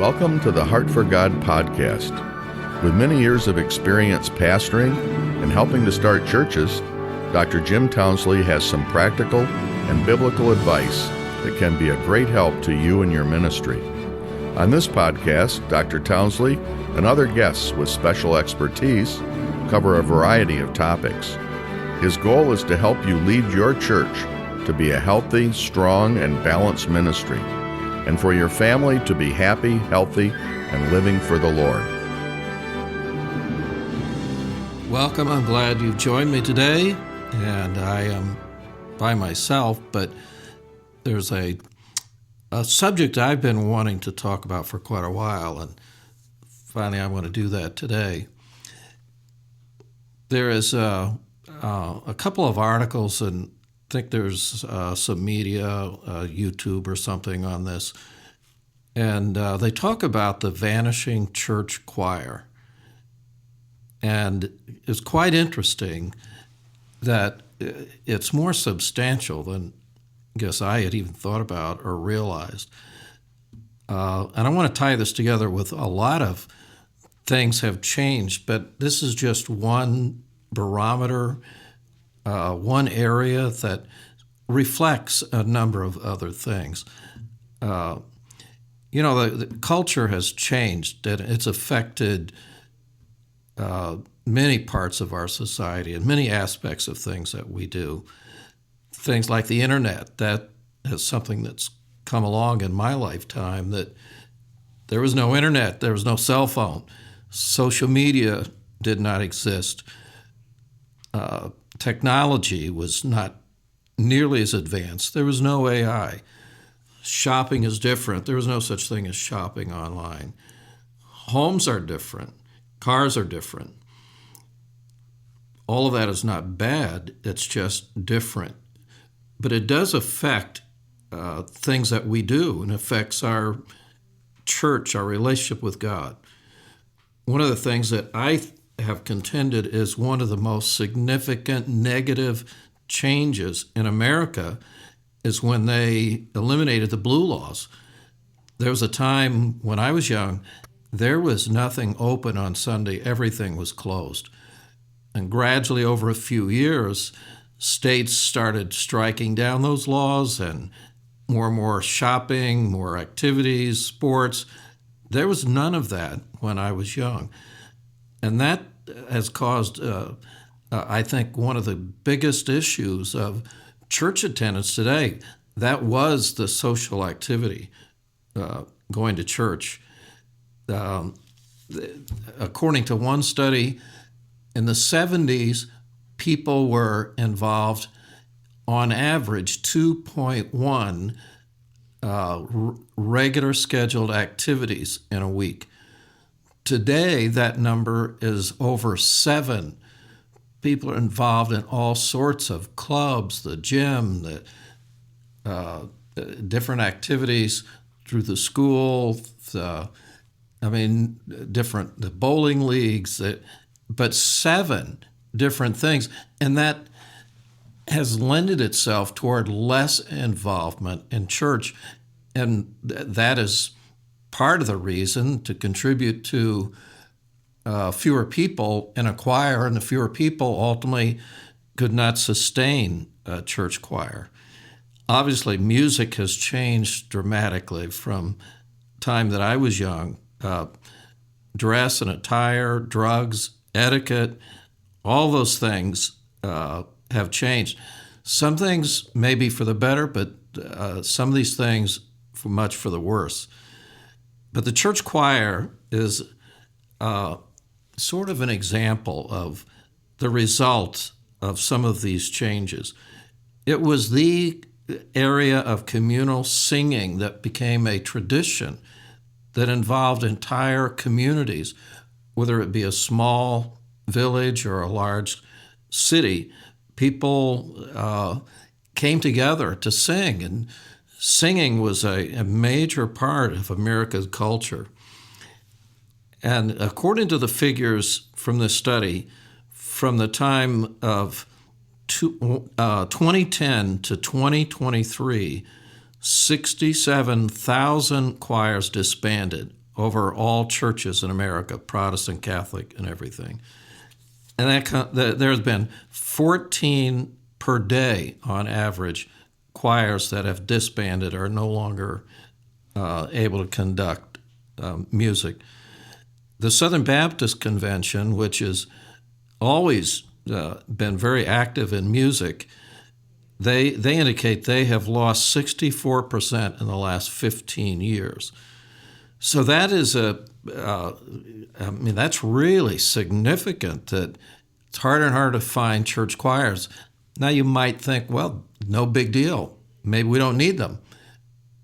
Welcome to the Heart for God podcast. With many years of experience pastoring and helping to start churches, Dr. Jim Townsley has some practical and biblical advice that can be a great help to you and your ministry. On this podcast, Dr. Townsley and other guests with special expertise cover a variety of topics. His goal is to help you lead your church to be a healthy, strong, and balanced ministry, and for your family to be happy, healthy, and living for the Lord. Welcome. I'm glad you've joined me today, and I am by myself, but there's a subject I've been wanting to talk about for quite a while, and finally I want to do that today. There is a couple of articles, and I think there's some media, YouTube or something on this, and they talk about the Vanishing church choir. And it's quite interesting that it's more substantial than I guess I had even thought about or realized. And I want to tie this together with a lot of things have changed, but this is just one barometer, one area that reflects a number of other things. The culture has changed, and it's affected many parts of our society and many aspects of things that we do. Things like the internet, that is something that's come along in my lifetime, that there was no internet, there was no cell phone, social media did not exist. Technology was not nearly as advanced. There was no AI. Shopping is different. There was no such thing as shopping online. Homes are different. Cars are different. All of that is not bad. It's just different. But it does affect things that we do, and affects our church, our relationship with God. One of the things that I have contended is one of the most significant negative changes in America is when they eliminated the blue laws. There was a time when I was young, there was nothing open on Sunday, everything was closed. And gradually over a few years, states started striking down those laws, and more shopping, more activities, sports. There was none of that when I was young. And that has caused, I think, one of the biggest issues of church attendance today. That was the social activity, going to church. According to one study, in the 70s, people were involved on average 2.1 regular scheduled activities in a week. Today, that number is over 7. People are involved in all sorts of clubs, the gym, the different activities through the school, the bowling leagues, but 7 different things. And that has lended itself toward less involvement in church. And that is part of the reason to contribute to fewer people in a choir, and the fewer people ultimately could not sustain a church choir. Obviously, music has changed dramatically from time that I was young. Dress and attire, drugs, etiquette, all those things have changed. Some things may be for the better, but some of these things much for the worse. But the church choir is sort of an example of the result of some of these changes. It was the area of communal singing that became a tradition that involved entire communities, whether it be a small village or a large city. People came together to sing, and singing was a major part of America's culture. And according to the figures from this study, from the time of 2010 to 2023, 67,000 choirs disbanded, over all churches in America, Protestant, Catholic, and everything. And there's been 14 per day on average choirs that have disbanded or are no longer able to conduct music. The Southern Baptist Convention, which has always been very active in music, they indicate they have lost 64% in the last 15 years. So that is that's really significant, that it's harder and harder to find church choirs. Now you might think, well, no big deal. Maybe we don't need them.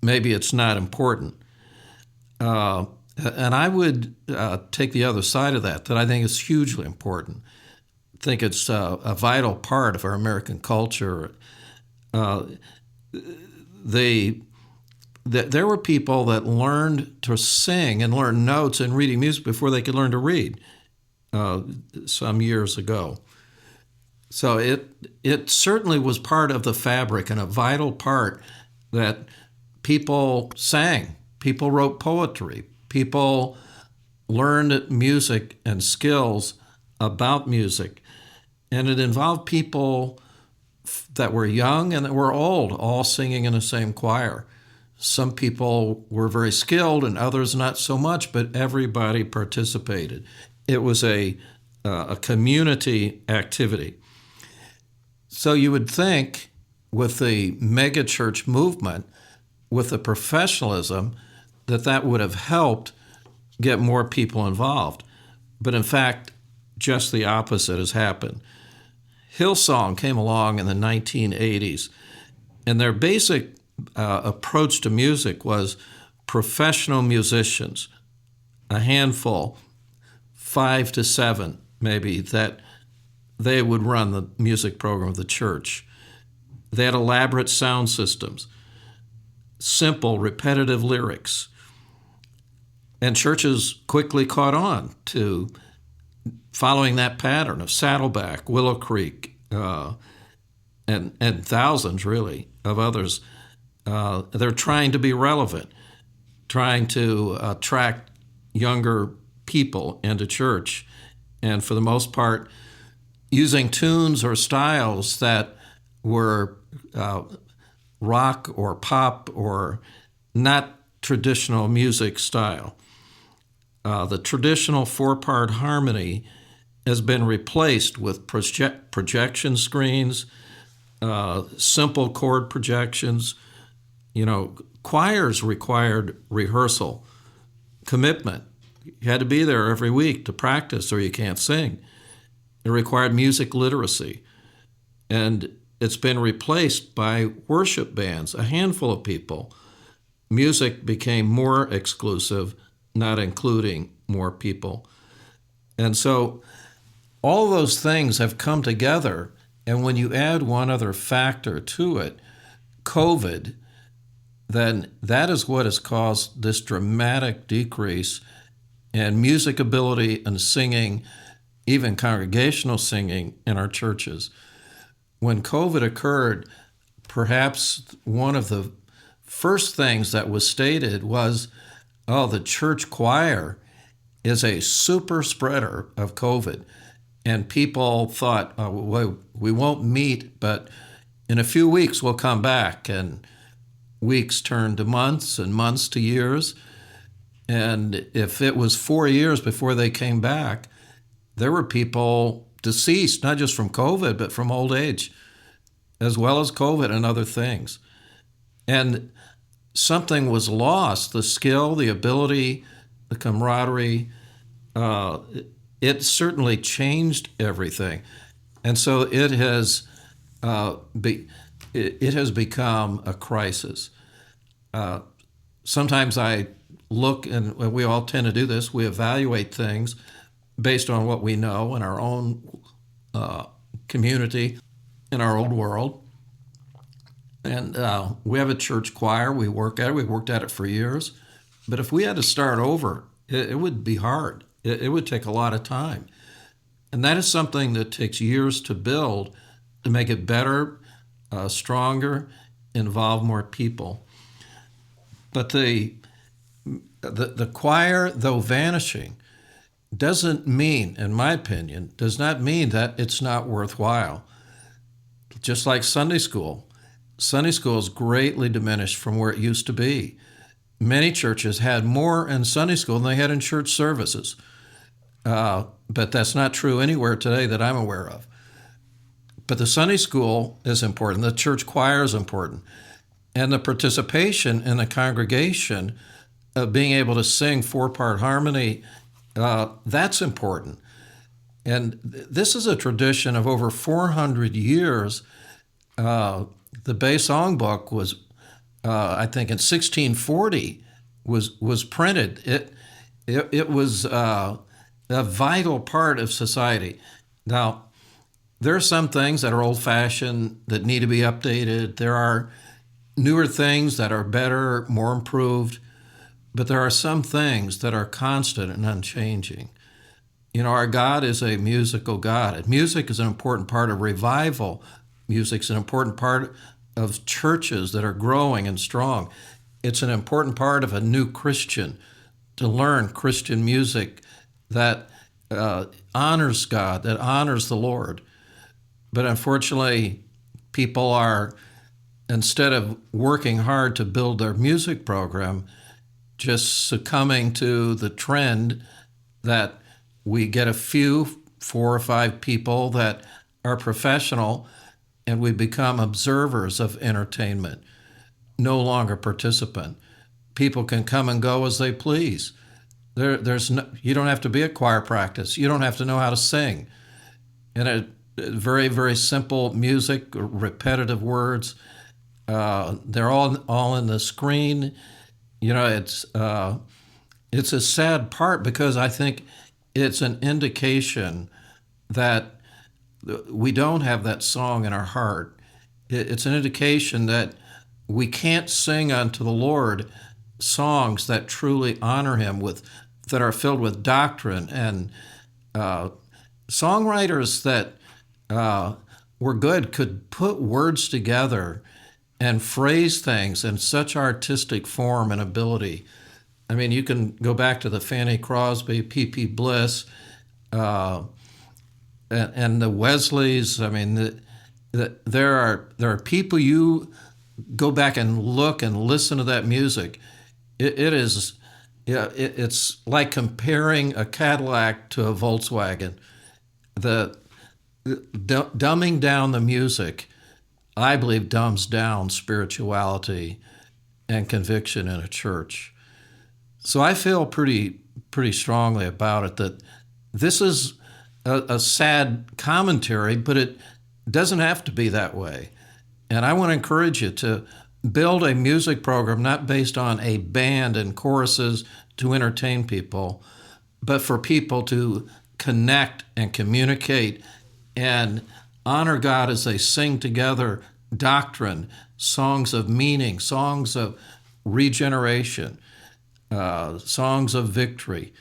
Maybe it's not important. And I would take the other side of that I think is hugely important. I think it's a vital part of our American culture. There were people that learned to sing and learn notes and reading music before they could learn to read some years ago. So it certainly was part of the fabric and a vital part that people sang, people wrote poetry, people learned music and skills about music. And it involved people that were young and that were old, all singing in the same choir. Some people were very skilled and others not so much, but everybody participated. It was a community activity. So you would think with the megachurch movement, with the professionalism, that would have helped get more people involved. But in fact, just the opposite has happened. Hillsong came along in the 1980s, and their basic approach to music was professional musicians, a handful, 5 to 7 maybe, that they would run the music program of the church. They had elaborate sound systems, simple, repetitive lyrics. And churches quickly caught on to following that pattern of Saddleback, Willow Creek, and thousands, really, of others. They're trying to be relevant, trying to attract younger people into church, and for the most part, using tunes or styles that were rock or pop or not traditional music style. The traditional 4-part harmony has been replaced with projection screens, simple chord projections. Choirs required rehearsal, commitment. You had to be there every week to practice or you can't sing. It required music literacy. And it's been replaced by worship bands, a handful of people. Music became more exclusive, not including more people. And so all those things have come together. And when you add one other factor to it, COVID, then that is what has caused this dramatic decrease in music ability and singing, even congregational singing in our churches. When COVID occurred, perhaps one of the first things that was stated was, the church choir is a super spreader of COVID. And people thought, we won't meet, but in a few weeks we'll come back. And weeks turned to months and months to years. And if it was 4 years before they came back, there were people deceased, not just from COVID, but from old age, as well as COVID and other things. And something was lost, the skill, the ability, the camaraderie. It certainly changed everything. And so it has become a crisis. Sometimes I look, and we all tend to do this, we evaluate things based on what we know in our own community, in our old world. And we have a church choir, we work at it, we worked at it for years. But if we had to start over, it would be hard. It would take a lot of time. And that is something that takes years to build, to make it better, stronger, involve more people. But the the choir, though vanishing, doesn't mean, in my opinion, does not mean that it's not worthwhile. Just like Sunday school is greatly diminished from where it used to be. Many churches had more in Sunday school than they had in church services. But that's not true anywhere today that I'm aware of. But the Sunday school is important. The church choir is important. And the participation in the congregation of being able to sing four-part harmony, that's important. And this is a tradition of over 400 years. The Bay Songbook was, I think, in 1640 was printed. It was a vital part of society. Now, there are some things that are old-fashioned that need to be updated. There are newer things that are better, more improved. But there are some things that are constant and unchanging. You know, our God is a musical God. And music is an important part of revival. Music's an important part of churches that are growing and strong. It's an important part of a new Christian to learn Christian music that honors God, that honors the Lord. But unfortunately, people are, instead of working hard to build their music program, just succumbing to the trend that we get a few, 4 or 5 people that are professional, and we become observers of entertainment, no longer participant. People can come and go as they please. There's no, you don't have to be at choir practice. You don't have to know how to sing. And a very, very simple music, repetitive words. They're all in the screen. You know, it's a sad part because I think it's an indication that we don't have that song in our heart. It's an indication that we can't sing unto the Lord songs that truly honor Him, that are filled with doctrine. And songwriters that were good could put words together and phrase things in such artistic form and ability. I mean, you can go back to the Fanny Crosby, P.P. Bliss, and the Wesleys. I mean, there are people, you go back and look and listen to that music. It's like comparing a Cadillac to a Volkswagen. Dumbing down the music, I believe, dumbs down spirituality and conviction in a church. So I feel pretty strongly about it, that this is a sad commentary, but it doesn't have to be that way. And I want to encourage you to build a music program not based on a band and choruses to entertain people, but for people to connect and communicate and honor God as they sing together doctrine, songs of meaning, songs of regeneration, songs of victory.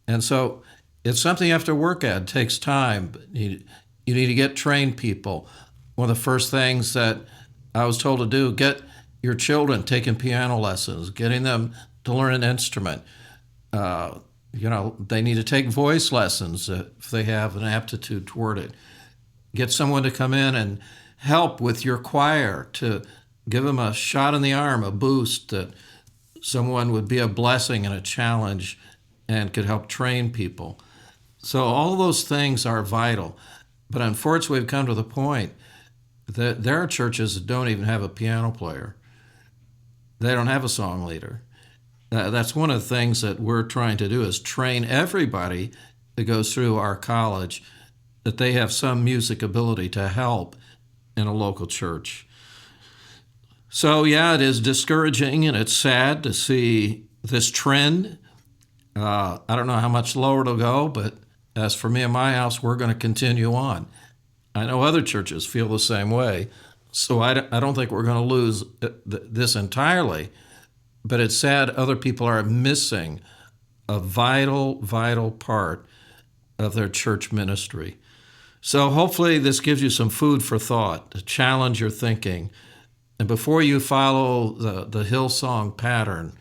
And so it's something you have to work at. It takes time. You need to get trained people. One of the first things that I was told to do, get your children taking piano lessons, getting them to learn an instrument. They need to take voice lessons if they have an aptitude toward it. Get someone to come in and help with your choir, to give them a shot in the arm, a boost, that someone would be a blessing and a challenge and could help train people. So all those things are vital. But unfortunately, we've come to the point that there are churches that don't even have a piano player. They don't have a song leader. That's one of the things that we're trying to do, is train everybody that goes through our college that they have some music ability to help in a local church. So yeah, it is discouraging and it's sad to see this trend. I don't know how much lower it'll go, but as for me and my house, we're going to continue on. I know other churches feel the same way, so I don't think we're going to lose this entirely, but it's sad other people are missing a vital, vital part of their church ministry. So hopefully this gives you some food for thought, to challenge your thinking. And before you follow the Hillsong pattern,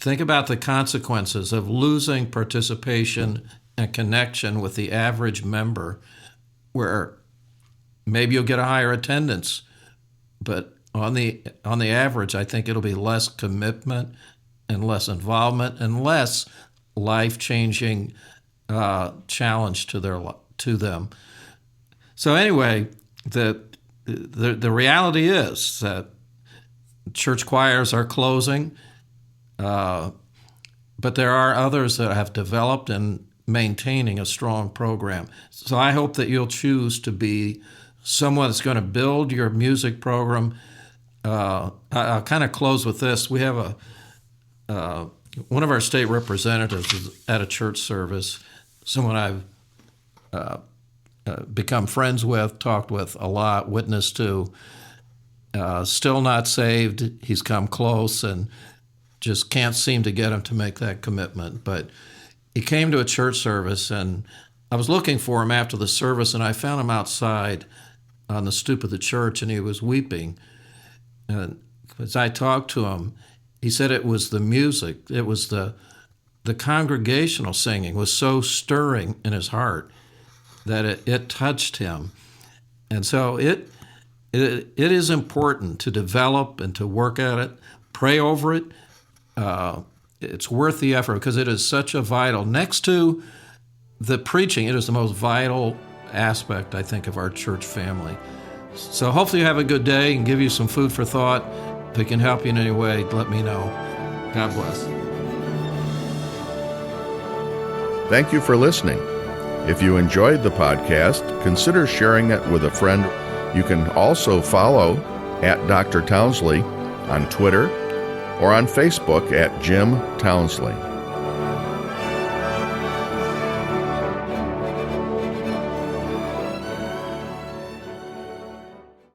think about the consequences of losing participation and connection with the average member, where maybe you'll get a higher attendance, but on the average, I think it'll be less commitment and less involvement and less life-changing challenge to them. So anyway, the reality is that church choirs are closing, but there are others that have developed and maintaining a strong program. So I hope that you'll choose to be someone that's going to build your music program. I'll kind of close with this. We have one of our state representatives is at a church service, someone I've become friends with, talked with a lot, witnessed to, still not saved. He's come close and just can't seem to get him to make that commitment. But he came to a church service, and I was looking for him after the service, and I found him outside on the stoop of the church, and he was weeping. And as I talked to him, he said it was the music, it was the congregational singing was so stirring in his heart that it touched him. And so it is important to develop and to work at it, pray over it. It's worth the effort because it is such a vital, next to the preaching, it is the most vital aspect, I think, of our church family. So hopefully you have a good day and give you some food for thought. If it can help you in any way, let me know. God bless. Thank you for listening. If you enjoyed the podcast, consider sharing it with a friend. You can also follow at Dr. Townsley on Twitter or on Facebook at Jim Townsley.